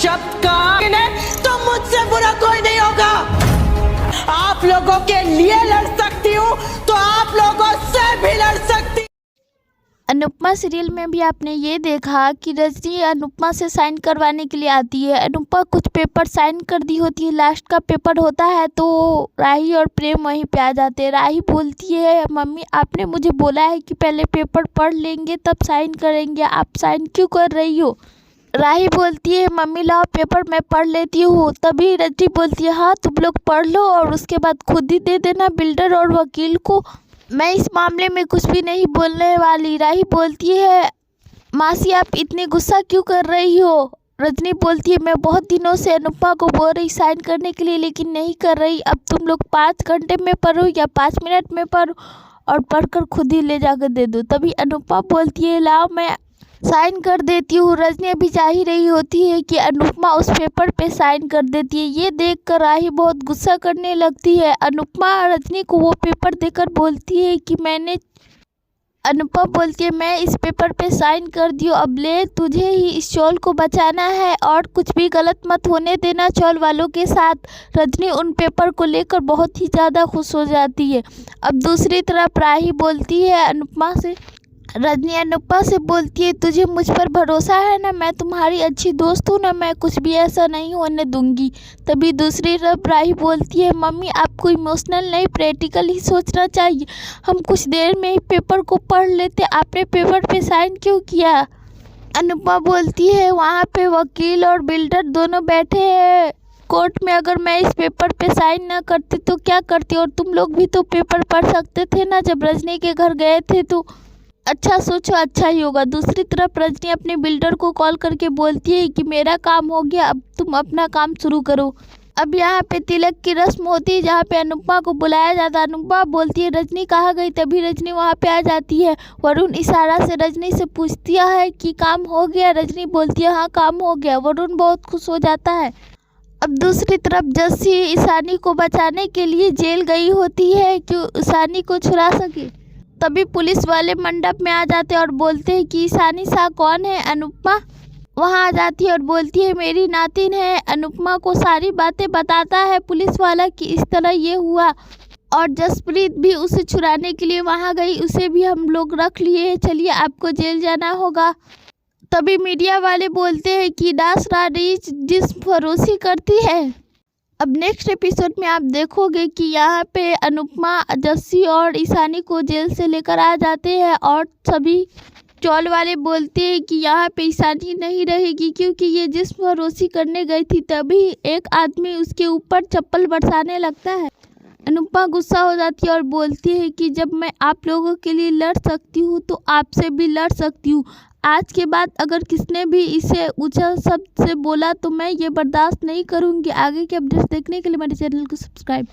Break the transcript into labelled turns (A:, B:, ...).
A: शब्द कहा तो मुझसे बुरा कोई नहीं होगा। आप लोगों के लिए लड़ सकती हूँ तो आप लोगों से भी लड़ सकती।
B: अनुपमा सीरियल में भी आपने ये देखा कि रजनी अनुपमा से साइन करवाने के लिए आती है। अनुपमा कुछ पेपर साइन कर दी होती है, लास्ट का पेपर होता है तो राही और प्रेम वहीं पे आ जाते हैं। राही बोलती है, मम्मी आपने मुझे बोला है कि पहले पेपर पढ़ लेंगे तब साइन करेंगे, आप साइन क्यों कर रही हो। राही बोलती है, मम्मी लाओ पेपर मैं पढ़ लेती हूँ। तभी रजनी बोलती है, हाँ तुम लोग पढ़ लो और उसके बाद खुद ही दे देना बिल्डर और वकील को, मैं इस मामले में कुछ भी नहीं बोलने वाली। राही बोलती है, मासी आप इतनी गुस्सा क्यों कर रही हो। रजनी बोलती है, मैं बहुत दिनों से अनुपमा को बोल रही साइन करने के लिए लेकिन नहीं कर रही। अब तुम लोग 5 घंटे में पढ़ो या 5 मिनट में पढ़ो और पढ़कर खुद ही ले जाकर दे दो। तभी अनुपमा बोलती है, लाओ मैं साइन कर देती हूँ। रजनी अभी जा ही रही होती है कि अनुपमा उस पेपर पे साइन कर देती है। ये देखकर राही बहुत गुस्सा करने लगती है। अनुपमा रजनी को वो पेपर देकर बोलती है कि अनुपमा बोलती है, मैं इस पेपर पे साइन कर दी हूँ, अब ले, तुझे ही इस चौल को बचाना है और कुछ भी गलत मत होने देना चौल वालों के साथ। रजनी उन पेपर को लेकर बहुत ही ज़्यादा खुश हो जाती है। अब दूसरी तरफ राही बोलती है अनुपमा से, रजनी अनुपमा से बोलती है, तुझे मुझ पर भरोसा है ना, मैं तुम्हारी अच्छी दोस्त हूँ ना, मैं कुछ भी ऐसा नहीं होने दूंगी। तभी दूसरी तरफ राही बोलती है, मम्मी आपको इमोशनल नहीं प्रैक्टिकल ही सोचना चाहिए, हम कुछ देर में ही पेपर को पढ़ लेते, आपने पेपर पे साइन क्यों किया। अनुपमा बोलती है, वहाँ पे वकील और बिल्डर दोनों बैठे हैं कोर्ट में, अगर मैं इस पेपर पे साइन ना करती तो क्या करती, और तुम लोग भी तो पेपर पढ़ सकते थे ना जब रजनी के घर गए थे, तो अच्छा सोचो अच्छा ही होगा। दूसरी तरफ रजनी अपने बिल्डर को कॉल करके बोलती है कि मेरा काम हो गया, अब तुम अपना काम शुरू करो। अब यहाँ पे तिलक की रस्म होती है जहाँ पे अनुपमा को बुलाया जाता है। अनुपमा बोलती है, रजनी कहाँ गई। तभी रजनी वहाँ पे आ जाती है। वरुण इशारा से रजनी से पूछती है कि काम हो गया। रजनी बोलती है, हाँ काम हो गया। वरुण बहुत खुश हो जाता है। अब दूसरी तरफ जस्सी ईशानी को बचाने के लिए जेल गई होती है कि ईशानी को छुड़ा सके। तभी पुलिस वाले मंडप में आ जाते हैं और बोलते हैं कि ईशानी शाह कौन है। अनुपमा वहां आ जाती है और बोलती है, मेरी नातिन है। अनुपमा को सारी बातें बताता है पुलिस वाला कि इस तरह ये हुआ, और जसप्रीत भी उसे छुड़ाने के लिए वहां गई, उसे भी हम लोग रख लिए, चलिए आपको जेल जाना होगा। तभी मीडिया वाले बोलते हैं कि दास रानी जिस्म फरोशी करती है। अब नेक्स्ट एपिसोड में आप देखोगे कि यहाँ पे अनुपमा जस्सी और ईशानी को जेल से लेकर आ जाते हैं और सभी चौल वाले बोलते हैं कि यहाँ पे ईशानी नहीं रहेगी क्योंकि ये जिस्म फरोशी करने गई थी। तभी एक आदमी उसके ऊपर चप्पल बरसाने लगता है। अनुपमा गुस्सा हो जाती है और बोलती है कि जब मैं आप लोगों के लिए लड़ सकती हूँ तो आपसे भी लड़ सकती हूँ। आज के बाद अगर किसने भी इसे ऊंचा शब्द से बोला तो मैं ये बर्दाश्त नहीं करूँगी। आगे के अपडेट्स देखने के लिए मेरे चैनल को सब्सक्राइब